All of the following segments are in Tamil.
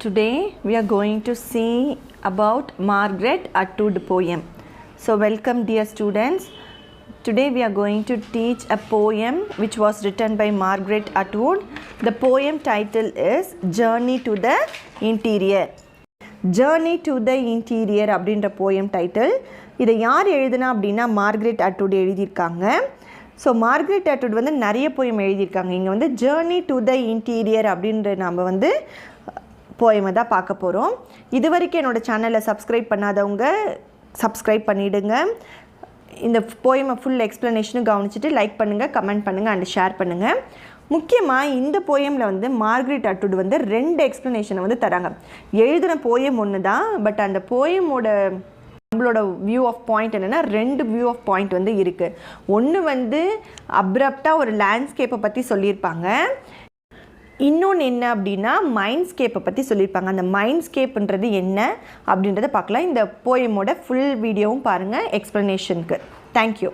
Today we are going to see about Margaret Atwood poem. So welcome dear students. Today we are going to teach a poem which was written by Margaret Atwood. The poem title is Journey to the Interior. Journey to the Interior அப்படின்ற poem title. இதை யார் எழுதுனா அப்படின்னா மார்கரெட் அட்வுட் எழுதியிருக்காங்க. ஸோ மார்கரெட் அட்வுட் வந்து நிறைய போயம் எழுதியிருக்காங்க. இங்கே வந்து ஜேர்னி டு த இன்டீரியர் அப்படின்ற நம்ம வந்து போயமை தான் பார்க்க போகிறோம். இது வரைக்கும் என்னோடய சேனலை சப்ஸ்கிரைப் பண்ணாதவங்க சப்ஸ்கிரைப் பண்ணிவிடுங்க. இந்த போயமை ஃபுல் எக்ஸ்ப்ளனேஷனும் கவனிச்சுட்டு லைக் பண்ணுங்கள், கமெண்ட் பண்ணுங்கள் அண்ட் ஷேர் பண்ணுங்கள். முக்கியமாக இந்த போயமில் வந்து மார்கரெட் அட்வுட் வந்து 2 எக்ஸ்ப்ளனேஷனை வந்து தராங்க. எழுதின போயம் ஒன்று தான், பட் அந்த போயமோட நம்மளோட வியூ ஆஃப் பாயிண்ட் என்னென்னா 2 வியூ ஆஃப் பாயிண்ட் வந்து இருக்குது. ஒன்று வந்து அப்ரப்டாக ஒரு லேண்ட்ஸ்கேப்பை பற்றி சொல்லியிருப்பாங்க. இன்னொன்று என்ன அப்படின்னா மைண்ட்ஸ்கேப்பை பற்றி சொல்லியிருப்பாங்க. அந்த மைண்ட்ஸ்கேப்புன்றது என்ன அப்படின்றத பார்க்கலாம். இந்த போயமோட ஃபுல் வீடியோவும் பாருங்கள் எக்ஸ்ப்ளனேஷனுக்கு. Thank you.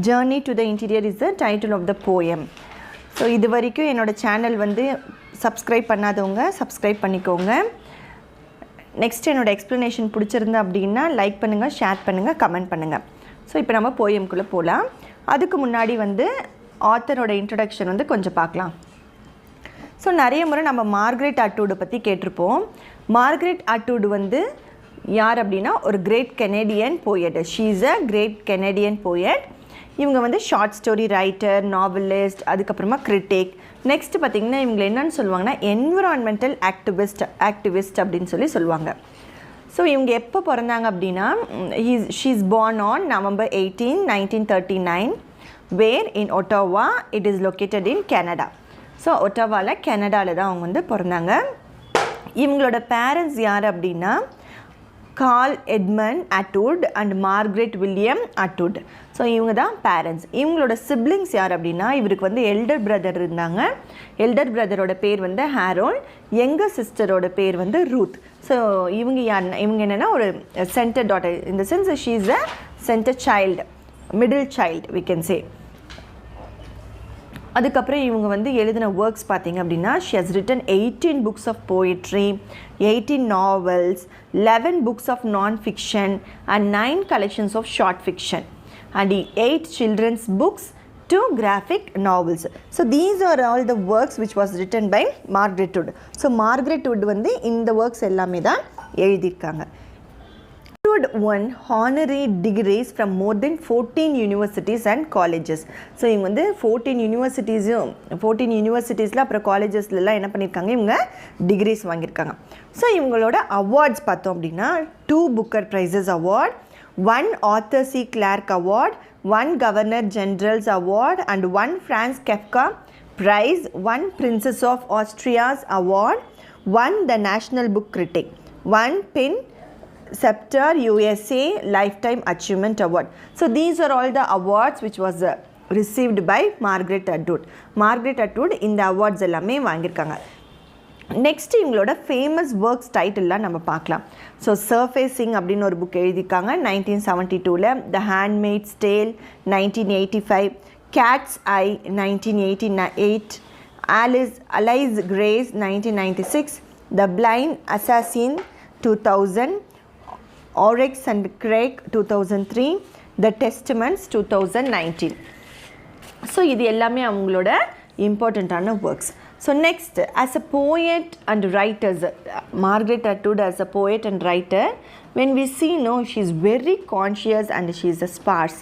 Journey to the interior is the title of the poem. So இது வரைக்கும் என்னோடய சேனல் வந்து சப்ஸ்கிரைப் பண்ணாதவங்க சப்ஸ்கிரைப் பண்ணிக்கோங்க. நெக்ஸ்ட் என்னோடய எக்ஸ்ப்ளனேஷன் பிடிச்சிருந்தா அப்படின்னா லைக் பண்ணுங்கள், ஷேர் பண்ணுங்கள், கமெண்ட் பண்ணுங்கள். ஸோ இப்போ நம்ம போயம்குள்ளே போகலாம். அதுக்கு முன்னாடி வந்து ஆத்தரோட இன்ட்ரடக்ஷன் வந்து கொஞ்சம் பார்க்கலாம். ஸோ நிறைய முறை நம்ம மார்கரெட் அட்வுட் பற்றி கேட்டிருப்போம். மார்கரெட் அட்வுட் வந்து யார் அப்படின்னா ஒரு great Canadian poet. She is a great Canadian poet. இவங்க வந்து ஷார்ட் ஸ்டோரி ரைட்டர், நாவலிஸ்ட், அதுக்கப்புறமா கிரிட்டிக். நெக்ஸ்ட் பார்த்திங்கன்னா இவங்களை என்னென்னு சொல்லுவாங்கன்னா என்விரான்மெண்டல் ஆக்டிவிஸ்ட் அப்படின்னு சொல்லுவாங்க. ஸோ இவங்க எப்போ பிறந்தாங்க அப்படின்னா she is born on November 18, 1939 where in Ottawa it is located in Canada. So ஒட்டாவாவில் கனடாவில் தான் அவங்க வந்து பிறந்தாங்க. இவங்களோட பேரண்ட்ஸ் யார் அப்படின்னா Carl Edmund Atwood and Margaret William Atwood. So இவங்க தான் பேரண்ட்ஸ். இவங்களோட சிப்ளிங்ஸ் யார் அப்படின்னா இவருக்கு வந்து எல்டர் பிரதர் இருந்தாங்க. எல்டர் பிரதரோட பேர் வந்து ஹாரோல்ட், எங்கர் சிஸ்டரோட பேர் வந்து ரூத். ஸோ இவங்க இவங்க என்னென்னா ஒரு சென்டர் டாட்டர். இந்த sense she is a centre child, middle child we can say. அதுக்கப்புறம் இவங்க வந்து எழுதின ஒர்க்ஸ் பார்த்திங்க அப்படின்னா she has written 18 books of poetry, 18 novels, 11 books of non-fiction and 9 collections of short fiction and 8 children's books, 2 graphic novels. So these are all the works which was written by Margaret Atwood. So Margaret Atwood வந்து இந்த ஒர்க்ஸ் எல்லாமே தான் எழுதியிருக்காங்க. Atwood won honorary degrees from more than 14 universities and colleges. So இவங்க வந்து 14 யூனிவர்சிட்டிஸில் அப்புறம் காலேஜஸ்லாம் என்ன பண்ணியிருக்காங்க, இவங்க டிகிரிஸ் வாங்கியிருக்காங்க. ஸோ இவங்களோட அவார்ட்ஸ் பார்த்தோம் அப்படின்னா 2 Booker prizes award, 1 Arthur C Clarke award, 1 Governor General's award and 1 Franz Kafka prize, 1 Princess of Asturias award, 1 the National Book Critic, 1 PEN Scepter USA Lifetime Achievement Award. So these are all the awards which was received by Margaret Atwood. Margaret Atwood இந்த அவார்ட்ஸ் எல்லாமே வாங்கியிருக்காங்க. நெக்ஸ்ட் இவங்களோட ஃபேமஸ் ஒர்க்ஸ் டைட்டில்லாம் நம்ம பார்க்கலாம். ஸோ சர்ஃபேசிங் அப்படின்னு ஒரு புக் எழுதியிருக்காங்க 1972, the Handmaid's Tale 1985, Cat's Eye 1988, Alias Grace 1996, the Blind Assassin 2000, Oryx and Craig 2003, The Testaments 2019. So இது எல்லாமே அவங்களோட இம்பார்ட்டண்ட்டான works. So next as a poet and writers, Margaret Atwood as a poet and writer, when we see she is very conscious and she is a sparse.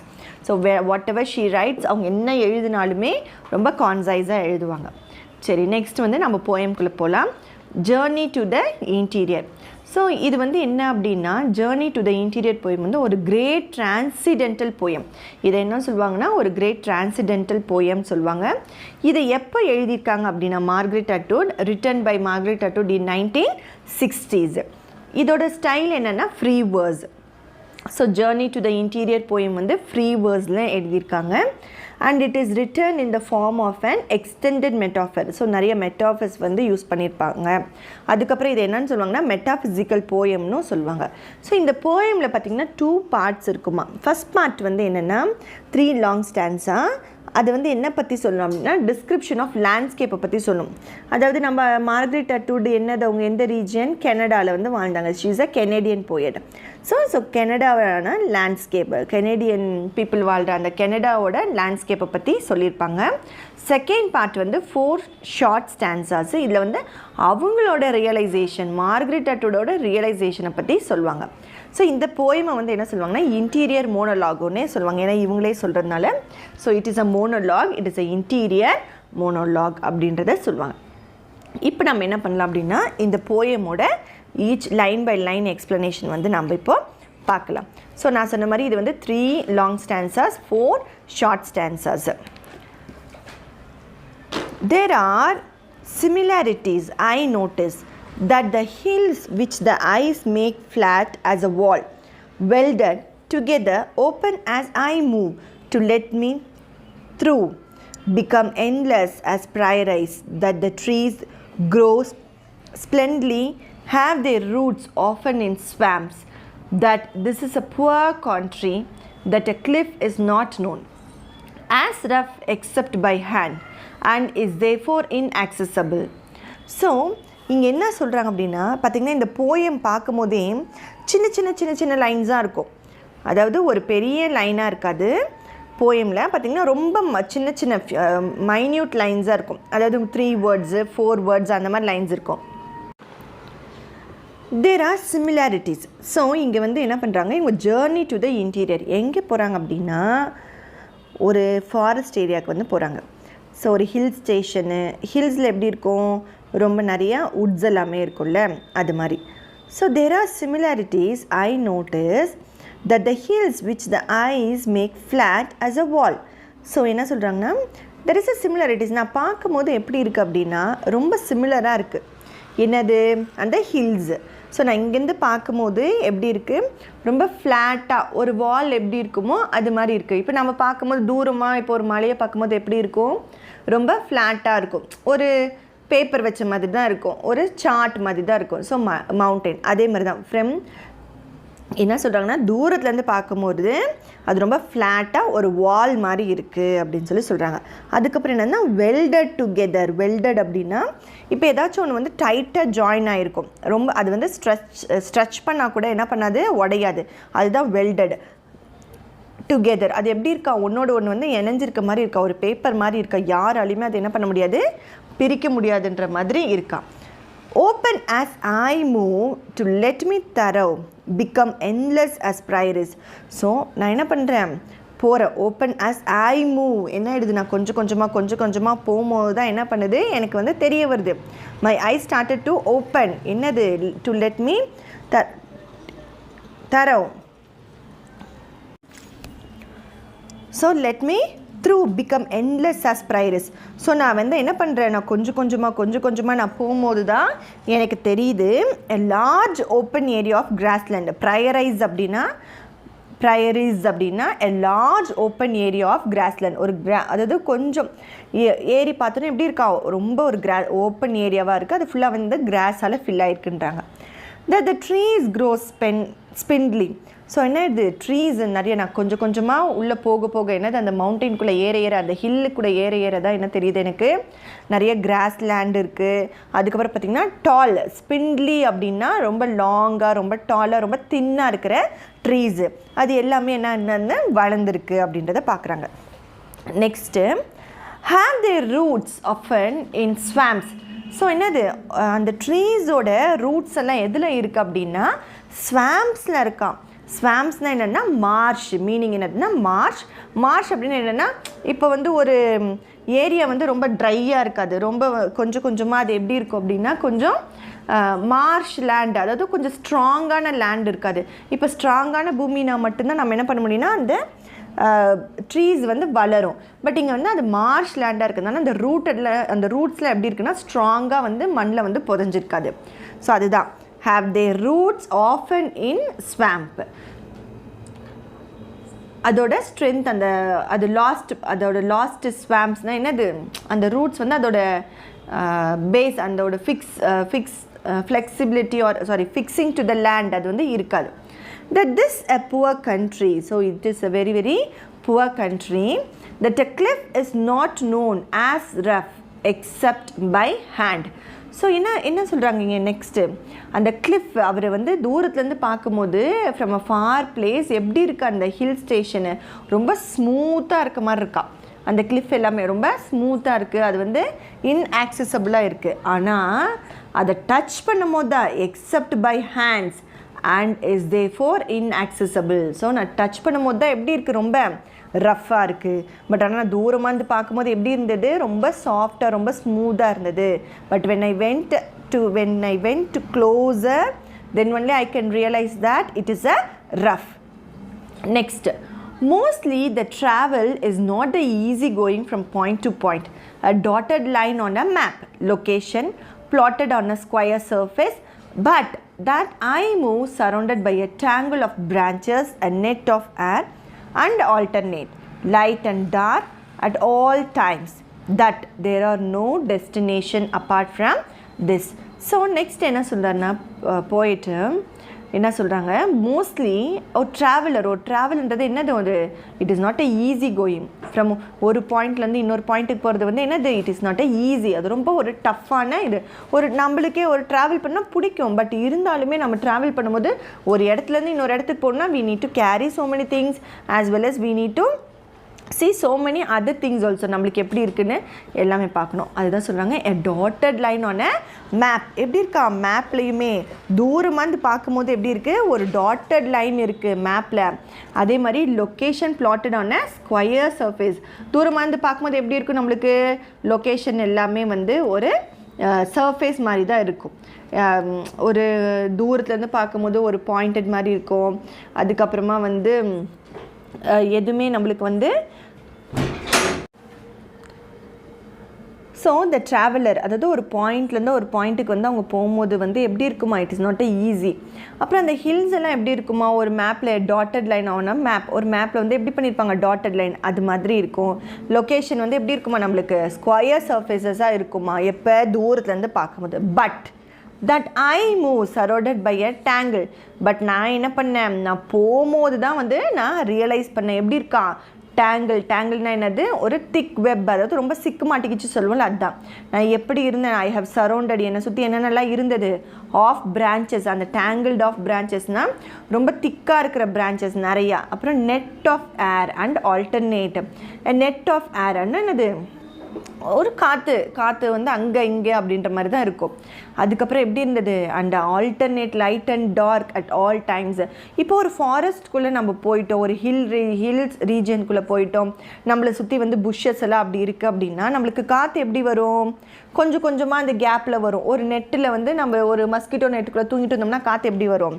So whatever she writes அவங்க என்ன எழுதினாலுமே ரொம்ப கான்சைஸாக எழுதுவாங்க. சரி, நெக்ஸ்ட் வந்து நம்ம போயம்குள்ளே போகலாம். Journey to the interior. So இது வந்து என்ன அப்படின்னா journey to the interior poem வந்து ஒரு கிரேட் டிரான்சிடென்டல் போயம். இதை என்ன சொல்லுவாங்கன்னா ஒரு கிரேட் டிரான்சிடென்டல் போயம் சொல்லுவாங்க. இதை எப்போ எழுதியிருக்காங்க அப்படின்னா Margaret Atwood, written by Margaret Atwood in 1960s. இதோட ஸ்டைல் என்னென்னா free verse. So journey to the interior poem வந்து ஃப்ரீ வேர்ஸில் எழுதியிருக்காங்க. and it is written in the form of an extended metaphor. So நிறைய மெட்டாஃபர்ஸ் வந்து யூஸ் பண்ணியிருப்பாங்க. அதுக்கப்புறம் இது என்னன்னு சொல்லுவாங்கன்னா மெட்டாஃபிசிக்கல் போயம்னு சொல்லுவாங்க. ஸோ இந்த போயமில் பார்த்திங்கன்னா 2 பார்ட்ஸ் இருக்குமா. ஃபஸ்ட் பார்ட் வந்து என்னென்னா 3 லாங் ஸ்டான்ஸா. அது வந்து என்ன பற்றி சொல்லணும் அப்படின்னா டிஸ்கிரிப்ஷன் ஆஃப் லேண்ட்ஸ்கேப்பை பற்றி சொல்லணும். அதாவது நம்ம மார்கரெட் அட்வுட் என்னது அவங்க எந்த ரீஜன் கனடாவில் வந்து வாழ்ந்தாங்க. She is a Canadian poet. So கனடாவான லேண்ட்ஸ்கேப் கெனடியன் பீப்புள் வாழ்கிற அந்த கனடாவோட லேண்ட்ஸ்கேப்பை பற்றி சொல்லியிருப்பாங்க. செகண்ட் பார்ட் வந்து 4 ஷார்ட் ஸ்டான்ஸாஸ். இதில் வந்து அவங்களோட ரியலைசேஷன் மார்கரெட் அட்வுடோட ரியலைசேஷனை பற்றி சொல்லுவாங்க. ஸோ இந்த போயமை வந்து என்ன சொல்லுவாங்கன்னா இன்டீரியர் மோனோலாகுன்னே சொல்லுவாங்க. ஏன்னா இவங்களே சொல்கிறதுனால so it is a monologue, it is a interior monologue அப்படின்றத சொல்லுவாங்க. இப்போ நம்ம என்ன பண்ணலாம் அப்படின்னா இந்த போயமோட each line by line explanation வந்து நம்ம இப்போ பார்க்கலாம். ஸோ நான் சொன்ன மாதிரி இது வந்து 3 long stanzas 4 short stanzas. There are similarities I notice that the hills which the eyes make flat as a wall, welded together, open as I move to let me through, become endless as prairies, that the trees grow splendidly, have their roots often in swamps, that this is a poor country, that a cliff is not known, as rough except by hand, and is therefore inaccessible. So இங்கே என்ன சொல்கிறாங்க அப்படின்னா பார்த்திங்கன்னா இந்த போயம் பார்க்கும் போதே சின்ன லைன்ஸாக இருக்கும். அதாவது ஒரு பெரிய லைனாக இருக்காது. போயமில் பார்த்திங்கன்னா ரொம்ப சின்ன மைன்யூட் லைன்ஸாக இருக்கும். அதாவது 3 வேர்ட்ஸு 4 வேர்ட்ஸ் அந்த மாதிரி லைன்ஸ் இருக்கும். தேர் ஆர் சிமிலாரிட்டிஸ். ஸோ இங்கே வந்து என்ன பண்ணுறாங்க இவங்க ஜேர்னி டு த இன்டீரியர் எங்கே போகிறாங்க அப்படின்னா ஒரு ஃபாரஸ்ட் ஏரியாவுக்கு வந்து போகிறாங்க. ஸோ ஒரு ஹில் ஸ்டேஷனு ஹில்ஸில் எப்படி இருக்கும் ரொம்ப நிறையா உட்ஸ் எல்லாமே இருக்கும்ல அது மாதிரி. So there are similarities I notice that the hills which the eyes make flat as a wall. So என்ன சொல்கிறாங்கன்னா தெர் இஸ் அ சிமிலாரிட்டிஸ். நான் பார்க்கும்போது எப்படி இருக்குது அப்படின்னா ரொம்ப சிமிலராக இருக்குது. என்னது அந்த ஹில்ஸு. ஸோ நான் இங்கேருந்து பார்க்கும்போது எப்படி இருக்குது ரொம்ப ஃப்ளாட்டாக ஒரு வால் எப்படி இருக்குமோ அது மாதிரி இருக்குது. இப்போ நம்ம பார்க்கும்போது தூரமாக இப்போ ஒரு மலையை பார்க்கும்போது எப்படி இருக்கும் ரொம்ப ஃப்ளாட்டாக இருக்கும். ஒரு பேப்பர் வச்ச மாதிரி தான் இருக்கும். ஒரு சார்ட் மாதிரி தான் இருக்கும். ஸோ மவுண்டைன் அதே மாதிரி தான். ஃப்ரம் என்ன சொல்கிறாங்கன்னா தூரத்துலேருந்து பார்க்கும்போது அது ரொம்ப ஃப்ளாட்டாக ஒரு வால் மாதிரி இருக்குது அப்படின்னு சொல்கிறாங்க. அதுக்கப்புறம் என்னென்னா வெல்டட் டுகெதர். வெல்டட் அப்படின்னா இப்போ ஏதாச்சும் ஒன்று வந்து டைட்டாக ஜாயின் ஆகிருக்கும். ரொம்ப அது வந்து ஸ்ட்ரெச் பண்ணால் கூட என்ன பண்ணாது உடையாது. அதுதான் வெல்டட் டுகெதர். அது எப்படி இருக்கா ஒன்றோட ஒன்று வந்து இணைஞ்சிருக்க மாதிரி இருக்கா. ஒரு பேப்பர் மாதிரி இருக்கா. யாராலையுமே அது என்ன பண்ண முடியாது பிரிக்க முடியாதுன்ற மாதிரி இருக்கா. Open as I move to let me thorough, become endless as prairies. So நான் என்ன பண்ணுறேன் போகிறேன். ஓப்பன் as I move என்ன ஆயிடுது நான் கொஞ்சம் கொஞ்சமாக போகும்போது தான் என்ன பண்ணுது எனக்கு வந்து தெரிய வருது. My eyes started to open. என்னது to let me thorough. So let me through become endless as prairies. So நான் வந்து என்ன பண்ணுறேன் நான் கொஞ்சம் கொஞ்சமாக நான் போகும்போது தான் எனக்கு தெரியுது a large open area of grassland. prairies அப்படின்னா a large open area of grassland. ஒரு அதாவது கொஞ்சம் ஏரி பார்த்தோன்னா எப்படி இருக்கா ரொம்ப ஒரு ஓப்பன் ஏரியாவாக இருக்குது. அது ஃபுல்லாக வந்து கிராஸால் ஃபில் ஆகிருக்குன்றாங்க. that the trees grow spindly. So என்ன இது ட்ரீஸ் நிறைய நான் கொஞ்சமாக உள்ளே போக என்னது அந்த மவுண்டெயின்குள்ளே ஏற அந்த ஹில்லுக்குள்ளே ஏற தான் என்ன தெரியுது எனக்கு நிறைய கிராஸ் லேண்ட் இருக்குது. அதுக்கப்புறம் பார்த்திங்கன்னா டால் ஸ்பிண்ட்லி அப்படின்னா ரொம்ப லாங்காக ரொம்ப டாலாக ரொம்ப தின்னாக இருக்கிற ட்ரீஸு அது எல்லாமே என்னென்னு வளர்ந்துருக்கு அப்படின்றத பார்க்குறாங்க. Next have their roots often in swamps. So என்னது அந்த ட்ரீஸோட ரூட்ஸ் எல்லாம் எதில் இருக்குது அப்படின்னா ஸ்வாம்ப்ஸில் இருக்கான். ஸ்வாம்ப்ஸ்னால் என்னென்னா மார்ஷ். மீனிங் என்னதுன்னா மார்ஷ் அப்படின்னு என்னென்னா இப்போ வந்து ஒரு ஏரியா வந்து ரொம்ப ட்ரையாக இருக்காது. ரொம்ப கொஞ்சமாக அது எப்படி இருக்கும் அப்படின்னா கொஞ்சம் மார்ஷ் லேண்ட் அதாவது கொஞ்சம் ஸ்ட்ராங்கான லேண்ட் இருக்காது. இப்போ ஸ்ட்ராங்கான பூமினா மட்டும்தான் நம்ம என்ன பண்ண முடியும்னா அந்த ட்ரீஸ் வந்து வளரும். பட் இங்கே வந்து அது மார்ஷ் லேண்டாக இருக்கிறதுனால அந்த ரூட்ஸில் எப்படி இருக்குன்னா ஸ்ட்ராங்காக வந்து மண்ணில் வந்து புதைஞ்சிருக்காது. ஸோ அதுதான் have their roots often in swamp. அதோட ஸ்ட்ரென்த் அது அதோட லாஸ்ட் ஸ்வாம்ஸ்னால் என்னது அந்த ரூட்ஸ் வந்து அதோட பேஸ் அதோட flexibility fixing to the land அது வந்து இருக்காது. That this a poor country, so it is a very very poor country, that a cliff is not known as rough except by hand. So என்ன சொல்கிறாங்க இங்கே நெக்ஸ்ட்டு அந்த கிளிஃப் அவர் வந்து தூரத்துலேருந்து பார்க்கும்போது ஃப்ரம் அ ஃபார் பிளேஸ் எப்படி இருக்குது அந்த ஹில் ஸ்டேஷனு ரொம்ப ஸ்மூத்தாக இருக்க மாதிரி இருக்கா. அந்த கிளிஃப் எல்லாமே ரொம்ப ஸ்மூத்தாக இருக்குது, அது வந்து இன்ஆக்சசபிளாக இருக்குது. ஆனால் அதை டச் பண்ணும் போது தான் except by hands and is therefore inaccessible. So நான் டச் பண்ணும் போது தான் எப்படி இருக்குது ரொம்ப ரஃப்பாக இருக்குது. பட் ஆனால் நான் தூரமாக இருந்து பார்க்கும்போது எப்படி இருந்தது ரொம்ப சாஃப்டாக ரொம்ப ஸ்மூத்தாக இருந்தது. But when I went to closer then only I can realize that it is a rough. Next, mostly the travel is not the easy going from point to point. A dotted line on a map, location plotted on a square surface, but that I move surrounded by a tangle of branches, a net of air and alternate light and dark at all times, that there are no destination apart from this. So next என்ன சொல்கிறாருன்னா போயிட்டு என்ன சொல்கிறாங்க, மோஸ்ட்லி ஒரு ட்ராவல்ன்றது என்னது ஒரு it is not a easy going from ஒரு பாயிண்ட்லேருந்து இன்னொரு பாயிண்ட்டுக்கு போகிறது வந்து என்னது it is not a easy, அது ரொம்ப ஒரு டஃப்பான இது. ஒரு நம்மளுக்கே ஒரு ட்ராவல் பண்ணால் பிடிக்கும், பட் இருந்தாலுமே நம்ம ட்ராவல் பண்ணும்போது ஒரு இடத்துலேருந்து இன்னொரு இடத்துக்கு போகணுன்னா we need to carry so many things as well as we need to see so many other things also. நம்மளுக்கு எப்படி இருக்குன்னு எல்லாமே பார்க்கணும். அதுதான் சொல்கிறாங்க a dotted line on a map. எப்படி இருக்கா மேப்லேயுமே தூரமாக இருந்து பார்க்கும்போது எப்படி இருக்குது ஒரு டாட்டட் லைன் இருக்குது மேப்பில். அதே மாதிரி location plotted on a square surface. தூரமாக இருந்து பார்க்கும்போது எப்படி இருக்கும் நம்மளுக்கு லொக்கேஷன் எல்லாமே வந்து ஒரு சர்ஃபேஸ் மாதிரி தான் இருக்கும். ஒரு தூரத்துலேருந்து பார்க்கும்போது ஒரு பாயிண்டட் மாதிரி இருக்கும். அதுக்கப்புறமா வந்து எதுவுமே நம்மளுக்கு வந்து ஸோ த ட்ராவலர் அதாவது ஒரு பாயிண்ட்லேருந்து ஒரு பாயிண்ட்டுக்கு வந்து அவங்க போகும்போது வந்து எப்படி இருக்குமா it is not a easy. அப்புறம் அந்த ஹில்ஸ் எல்லாம் எப்படி இருக்குமா ஒரு மேப்பில் டாட்டட் லைன் ஆகணும் ஒரு மேப்பில் வந்து எப்படி பண்ணியிருப்பாங்க டாட்டட் லைன் அது மாதிரி இருக்கும். லொக்கேஷன் வந்து எப்படி இருக்குமா நம்மளுக்கு ஸ்கொயர் சர்ஃபேஸஸாக இருக்குமா எப்போ தூரத்துலேருந்து பார்க்கும்போது. But that I move surrounded by a tangle. But நான் என்ன பண்ணேன் நான் போகும்போது தான் வந்து நான் ரியலைஸ் பண்ணேன் எப்படி இருக்கா டேங்கிள்னா என்னது ஒரு திக் வெப், அதாவது ரொம்ப சிக்கு மாட்டிக்கிச்சு சொல்லுவோம்ல அதுதான். நான் எப்படி இருந்தேன் ஐ ஹவ் சரௌண்டட் என்னை சுற்றி என்னென்னலாம் இருந்தது ஆஃப் பிரான்ச்சஸ், அந்த டேங்கிள்ட் ஆஃப் பிரான்ச்சஸ்னால் ரொம்ப திக்காக இருக்கிற பிரான்ச்சஸ் நிறையா. அப்புறம் net of air and alternate. Net of ஏர்ன்னு என்னது ஒரு காற்று வந்து அங்கே இங்கே அப்படின்ற மாதிரி தான் இருக்கும். அதுக்கப்புறம் எப்படி இருந்தது and alternate light and dark at all times. இப்போ ஒரு ஃபாரஸ்ட்குள்ளே நம்ம போயிட்டோம், ஒரு ஹில்ஸ் ரீஜனுக்குள்ளே போயிட்டோம், நம்மளை சுற்றி வந்து புஷ்ஷஸ் எல்லாம் அப்படி இருக்குது அப்படின்னா நம்மளுக்கு காற்று எப்படி வரும் கொஞ்சம் கொஞ்சமாக அந்த கேப்பில் வரும். ஒரு நெட்டில் வந்து நம்ம ஒரு மஸ்கிட்டோ நெட்டுக்குள்ளே தூங்கிட்டு இருந்தோம்னா காற்று எப்படி வரும்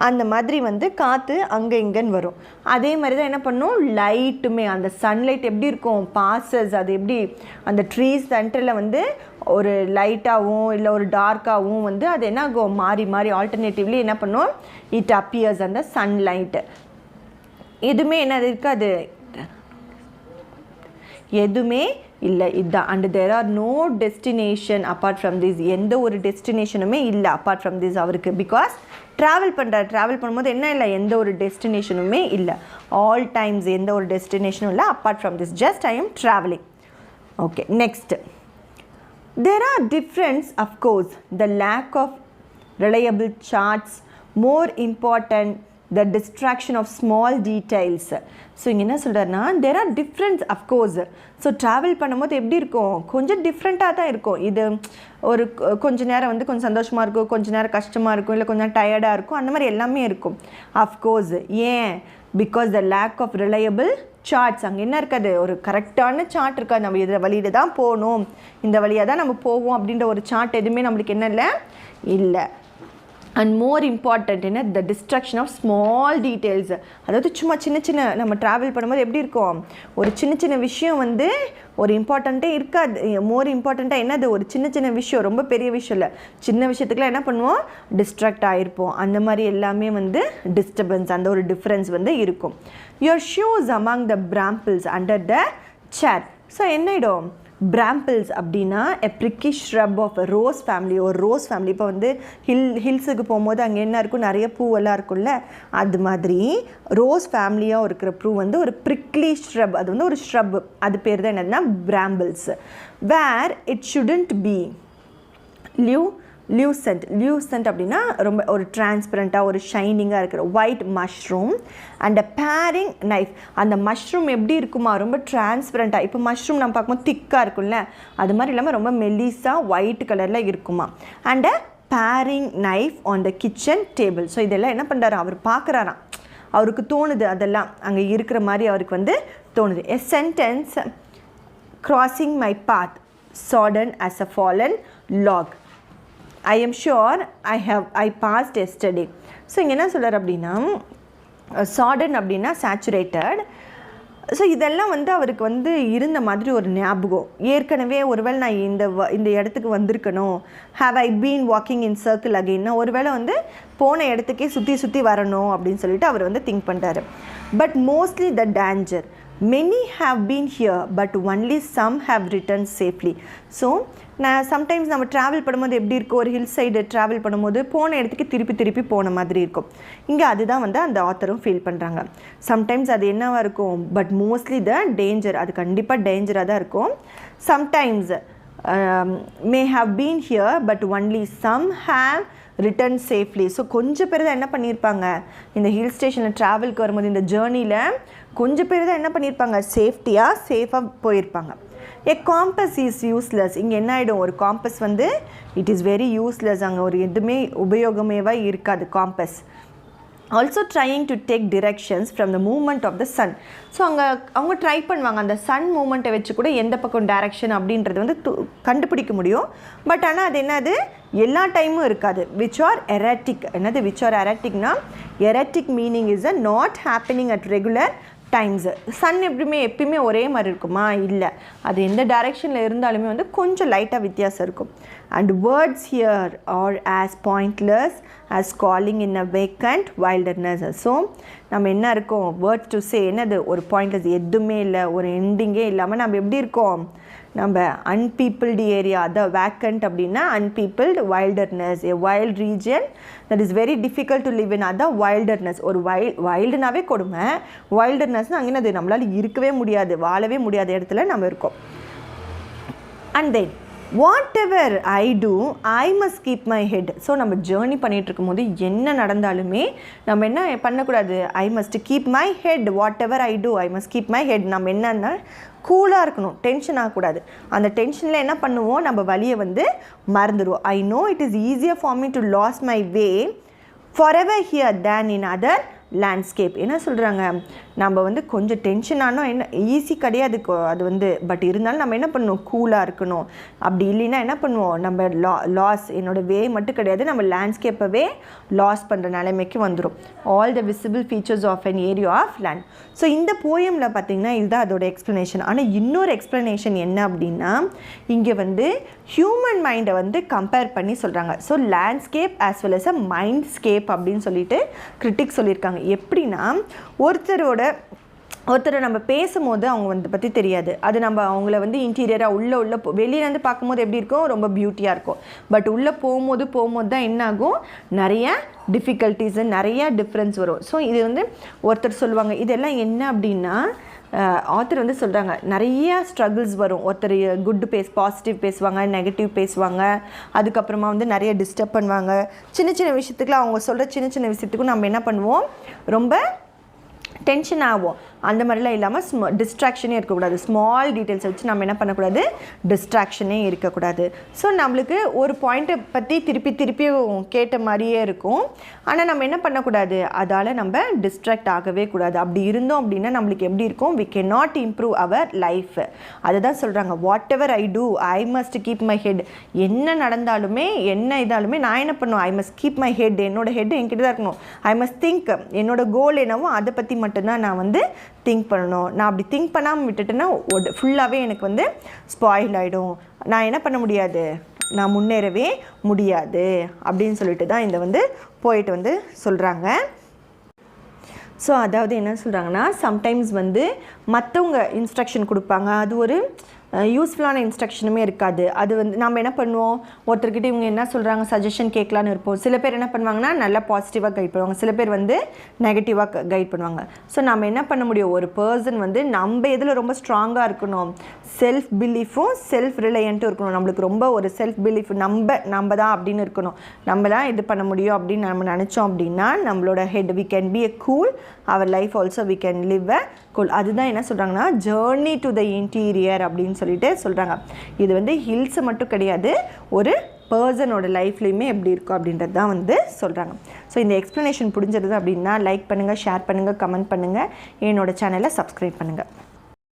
அந்த மாதிரி வந்து காற்று அங்கே இங்கேன்னு வரும். அதே மாதிரி தான் என்ன பண்ணும் லைட்டுமே அந்த சன்லைட் எப்படி இருக்கும் பாசஸ், அது எப்படி அந்த ட்ரீஸ் சென்டரில் வந்து ஒரு லைட்டாகவும் இல்லை ஒரு டார்க்காகவும் வந்து அது என்ன ஆகும் மாறி மாறி ஆல்டர்னேட்டிவ்லி என்ன பண்ணும் இட் அப்பியர்ஸ் அந்த சன்லைட்டு. எதுவுமே என்னது இருக்காது எதுவுமே இல்லை இதுதான். And there are no destination apart from this, எந்த ஒரு டெஸ்டினேஷனுமே இல்லை அப்பார்ட் ஃப்ரம் திஸ் அவருக்கு. பிகாஸ் ட்ராவல் பண்ணும்போது என்ன இல்லை எந்த ஒரு டெஸ்டினேஷனுமே இல்லை ஆல் டைம்ஸ் எந்த ஒரு டெஸ்டினேஷனும் இல்லை apart from this just I am travelling. Okay, next, there are difference of course, the lack of reliable charts, more important the distraction of small details. So இங்கே என்ன சொல்கிறாருன்னா there are difference of course. So travel பண்ணும்போது எப்படி இருக்கும் கொஞ்சம் டிஃப்ரெண்ட்டாக தான் இருக்கும். இது ஒரு கொஞ்ச நேரம் வந்து கொஞ்சம் சந்தோஷமாக இருக்கும், கொஞ்ச நேரம் கஷ்டமாக இருக்கும், இல்லை கொஞ்சம் டயர்டாக இருக்கும், அந்த மாதிரி எல்லாமே இருக்கும். அஃப்கோர்ஸ் ஏன் because the lack of reliable charts. அங்கே என்ன இருக்காது ஒரு கரெக்டான சார்ட் இருக்காது. நம்ம இதில் வழியில் தான் போகணும் இந்த வழியாக தான் நம்ம போவோம் அப்படின்ற ஒரு சார்ட் எதுவுமே நம்மளுக்கு என்ன இல்லை. அண்ட் மோர் இம்பார்ட்டண்ட் என்ன the destruction of small details. அதாவது சும்மா சின்ன சின்ன நம்ம ட்ராவல் பண்ணும்போது எப்படி இருக்கும், ஒரு சின்ன சின்ன விஷயம் வந்து ஒரு இம்பார்ட்டண்ட்டே இருக்காது. மோர் இம்பார்ட்டண்ட்டாக என்னது, ஒரு சின்ன சின்ன விஷயம், ரொம்ப பெரிய விஷயம் இல்லை, சின்ன விஷயத்துக்குலாம் என்ன பண்ணுவோம், டிஸ்ட்ராக்ட் ஆகிருப்போம். அந்த மாதிரி எல்லாமே வந்து டிஸ்டர்பன்ஸ், அந்த ஒரு டிஃப்ரென்ஸ் வந்து இருக்கும். Your shoes among the brambles under the chair. So என்னிடும் பிராம்பிள்ஸ் அப்படின்னா a prickly shrub of rose family, ஒரு ரோஸ் ஃபேமிலி. இப்போ வந்து ஹில்ஸுக்கு போகும்போது அங்கே என்ன இருக்கும், நிறைய பூவெல்லாம் இருக்கும்ல, அது மாதிரி ரோஸ் ஃபேமிலியாக இருக்கிற பூ வந்து ஒரு ப்ரிக்லி ஷ்ரப், அது வந்து ஒரு ஷ்ரப், அது பேர் தான் என்னதுன்னா brambles. Where it shouldn't be lucent அப்படின்னா ரொம்ப ஒரு டிரான்ஸ்பரண்ட்டாக ஒரு ஷைனிங்காக இருக்கிற white mushroom and a paring knife. அந்த மஷ்ரூம் எப்படி இருக்குமா, ரொம்ப டிரான்ஸ்பரண்ட்டாக. இப்போ மஷ்ரூம் நம்ம பார்க்கும்போது திக்காக இருக்கும்ல, அது மாதிரி இல்லாமல் ரொம்ப மெல்லிஸாக ஒயிட் கலரில் இருக்குமா. And a paring knife on the kitchen table. So இதெல்லாம் என்ன பண்ணுறாரு, அவர் பார்க்குறாராம், அவருக்கு தோணுது, அதெல்லாம் அங்கே இருக்கிற மாதிரி அவருக்கு வந்து தோணுது. எ sentence crossing my path sodden as a fallen log. I am sure I passed yesterday. So இங்கே என்ன சொல்கிறார் அப்படின்னா, சாடன் அப்படின்னா சேச்சுரேட்டட். ஸோ இதெல்லாம் வந்து அவருக்கு வந்து இருந்த மாதிரி ஒரு ஞாபகம். ஏற்கனவே ஒருவேளை நான் இந்த இடத்துக்கு வந்திருக்கணும், have I been walking in circle அகெயின்னா, ஒருவேளை வந்து போன இடத்துக்கே சுற்றி வரணும் அப்படின்னு சொல்லிட்டு அவர் வந்து திங்க் பண்ணுறாரு. But mostly the danger, many have been here but only some have returned safely. So நான் சம்டைம்ஸ் நம்ம ட்ராவல் பண்ணும்போது எப்படி இருக்கும், ஒரு ஹில் சைடு ட்ராவல் பண்ணும்போது போன இடத்துக்கு திருப்பி போன மாதிரி இருக்கும். இங்கே அதுதான் வந்து அந்த ஆத்தரும் ஃபீல் பண்ணுறாங்க. சம்டைம்ஸ் அது என்னவாக இருக்கும், பட் மோஸ்ட்லி த டேஞ்சர், அது கண்டிப்பாக டேஞ்சராக தான் இருக்கும். Sometimes may have been here but only some have return safely. So கொஞ்சம் பேர் தான் என்ன பண்ணியிருப்பாங்க, இந்த ஹில் ஸ்டேஷனில் ட்ராவலுக்கு வரும்போது இந்த ஜேர்னியில் கொஞ்சம் பேர் தான் என்ன பண்ணியிருப்பாங்க, சேஃபாக போயிருப்பாங்க. ஏ காம்பஸ் இஸ் யூஸ்லெஸ். இங்கே என்ன ஆகிடும், ஒரு காம்பஸ் வந்து இட் இஸ் வெரி யூஸ்லெஸ், அங்கே ஒரு எதுவுமே உபயோகமேவா இருக்காது compass. Also trying to take directions from the moment of the sun. So அவங்க ட்ரை பண்ணுவாங்க, அந்த சன் மூமெண்ட்டை வச்சு கூட எந்த பக்கம் டைரக்ஷன் அப்படின்றது வந்து கண்டுபிடிக்க முடியும். பட் ஆனால் அது என்னது, எல்லா டைமும் இருக்காது. Which are erratic. என்னது விச் ஆர் எரட்டிக்னா, erratic meaning is a not happening at regular times. Sun எப்பயுமே ஒரே மாதிரி இருக்குமா, இல்லை, அது எந்த டைரெக்ஷனில் இருந்தாலுமே வந்து கொஞ்சம் லைட்டாக வித்தியாசம் இருக்கும். And words here are as pointless as calling in a vacant wilderness. So நம்ம என்ன இருக்கோம், வேர்ட்ஸ் டு சே என்னது, ஒரு பாயிண்ட்லெஸ், எதுவுமே இல்லை, ஒரு எண்டிங்கே இல்லாமல் நம்ம எப்படி இருக்கோம், நம்ம அன்பீப்பிள்டு ஏரியா, அதான் வேக்கண்ட் அப்படின்னா unpeopled, wilderness a wild region that is very difficult to live in, அதான் வைல்டர்னஸ். ஒரு வைல்டுனாவே கொடுமை, வைல்டர்னஸ்னால் அங்கே என்னது, நம்மளால் இருக்கவே முடியாது, வாழவே முடியாத இடத்துல நம்ம இருக்கோம். And then whatever I do I must keep my head. So நம்ம ஜேர்னி பண்ணிகிட்டு இருக்கும்போது என்ன நடந்தாலுமே நம்ம என்ன பண்ணக்கூடாது, I must keep my head. Whatever I do I must keep my head. நம்ம என்னன்னா கூலாக இருக்கணும், டென்ஷன் ஆகக்கூடாது. அந்த டென்ஷனில் என்ன பண்ணுவோம், நம்ம வழியை வந்து மறந்துடுவோம். I know it is easier for me to lose my way forever here than in other landscape. என்ன சொல்கிறாங்க, நம்ம வந்து கொஞ்சம் டென்ஷன் ஆனால் என்ன ஈஸி கிடையாது அது வந்து, பட் இருந்தாலும் நம்ம என்ன பண்ணணும், கூலாக இருக்கணும். அப்படி இல்லைன்னா என்ன பண்ணுவோம், நம்ம லாஸ், என்னோடய வே மட்டும் கிடையாது, நம்ம லேண்ட்ஸ்கேப்பவே லாஸ் பண்ணுற நிலைமைக்கு வந்துடும். All the visible features of an area of land. So இந்த போயமில் பார்த்திங்கன்னா இதுதான் அதோட எக்ஸ்ப்ளனேஷன். ஆனால் இன்னொரு எக்ஸ்ப்ளனேஷன் என்ன அப்படின்னா, இங்கே வந்து ஹியூமன் மைண்டை வந்து கம்பேர் பண்ணி சொல்கிறாங்க. So landscape as well as a mindscape அப்படின்னு சொல்லிட்டு கிரிட்டிக் சொல்லியிருக்காங்க. எப்படின்னா, ஒருத்தரை நம்ம பேசும்போது அவங்க வந்து பற்றி தெரியாது, அது நம்ம அவங்கள வந்து இன்டீரியராக உள்ள வெளியிலேருந்து பார்க்கும்போது எப்படி இருக்கும், ரொம்ப பியூட்டியாக இருக்கும். பட் உள்ளே போகும்போது தான் என்ன ஆகும், நிறைய டிஃபிகல்ட்டிஸு, நிறைய டிஃப்ரென்ஸ் வரும். ஸோ இது வந்து ஒருத்தர் சொல்லுவாங்க, இதெல்லாம் என்ன அப்படின்னா, ஆத்தர் வந்து சொல்கிறாங்க நிறைய ஸ்ட்ரகிள்ஸ் வரும். ஒருத்தர் பாசிட்டிவ் பேசுவாங்க, நெகட்டிவ் பேசுவாங்க, அதுக்கப்புறமா வந்து நிறைய டிஸ்டர்ப் பண்ணுவாங்க. சின்ன விஷயத்துக்குலாம் அவங்க சொல்கிற சின்ன விஷயத்துக்கும் நம்ம என்ன பண்ணுவோம், ரொம்ப டென்ஷன் ஆகும். அந்த மாதிரிலாம் இல்லாமல் டிஸ்ட்ராக்ஷனே இருக்கக்கூடாது. ஸ்மால் டீட்டெயில்ஸ் வச்சு நம்ம என்ன பண்ணக்கூடாது, டிஸ்ட்ராக்ஷனே இருக்கக்கூடாது. ஸோ நம்மளுக்கு ஒரு பாயிண்ட்டை பற்றி திருப்பி திருப்பி கேட்ட மாதிரியே இருக்கும். ஆனால் நம்ம என்ன பண்ணக்கூடாது, அதால் நம்ம டிஸ்ட்ராக்ட் ஆகவே கூடாது. அப்படி இருந்தோம் அப்படின்னா நம்மளுக்கு எப்படி இருக்கும், we cannot improve our life. அதை தான் சொல்கிறாங்க, whatever I do I must keep my head. என்ன நடந்தாலுமே என்ன இதாலுமே நான் என்ன பண்ணுவேன், I must keep my head. என்னோட ஹெட் என்கிட்ட தான் இருக்கணும். I must think. என்னோட கோல் என்னவோ அதை பற்றி மட்டும்தான் நான் வந்து திங்க் பண்ணணும். நான் அப்படி திங்க் பண்ணாமல் விட்டுட்டேன்னா ஃபுல்லாகவே எனக்கு வந்து ஸ்பாயில் ஆகிடும். நான் என்ன பண்ண முடியாது, நான் முன்னேறவே முடியாது அப்படின்னு சொல்லிட்டு தான் இந்த வந்து போயிட்டு வந்து சொல்கிறாங்க. ஸோ அதாவது என்ன சொல்கிறாங்கன்னா, சம்டைம்ஸ் வந்து மற்றவங்க இன்ஸ்ட்ரக்ஷன் கொடுப்பாங்க, அது ஒரு யூஸ்ஃபுல்லான இன்ஸ்ட்ரக்ஷனுமே இருக்காது. அது வந்து நம்ம என்ன பண்ணுவோம், ஒருத்தர்கிட்ட இவங்க என்ன சொல்கிறாங்க சஜஷன் கேட்கலான்னு இருப்போம். சில பேர் என்ன பண்ணுவாங்கன்னா நல்லா பாசிட்டிவாக கைட் பண்ணுவாங்க, சில பேர் வந்து நெகட்டிவாக கைட் பண்ணுவாங்க. ஸோ நம்ம என்ன பண்ண முடியும், ஒரு பர்சன் வந்து நம்ம எதில் ரொம்ப ஸ்ட்ராங்காக இருக்கணும், செல்ஃப் பிலீஃபும் செல்ஃப் ரிலையண்ட்டும் இருக்கணும். நம்மளுக்கு ரொம்ப ஒரு செல்ஃப் பிலீஃப் நம்ம தான் அப்படின்னு இருக்கணும். நம்ம தான் இது பண்ண முடியும் அப்படின்னு நம்ம நினச்சோம் அப்படின்னா நம்மளோட head we can be a cool, our life also we can live a cool. அதுதான் என்ன சொல்கிறாங்கன்னா ஜேர்னி டு த இன்டீரியர் அப்படின்னு சொல்லிட்டு சொல்கிறாங்க. இது வந்து ஹில்ஸ் மட்டும் கிடையாது, ஒரு பர்சனோட லைஃப்லையுமே எப்படி இருக்கும் அப்படின்றது தான் வந்து சொல்கிறாங்க. ஸோ இந்த எக்ஸ்ப்ளனேஷன் புரிஞ்சது அப்படின்னா லைக் பண்ணுங்கள், ஷேர் பண்ணுங்கள், கமெண்ட் பண்ணுங்கள், என்னோட சேனலை சப்ஸ்கிரைப் பண்ணுங்கள்.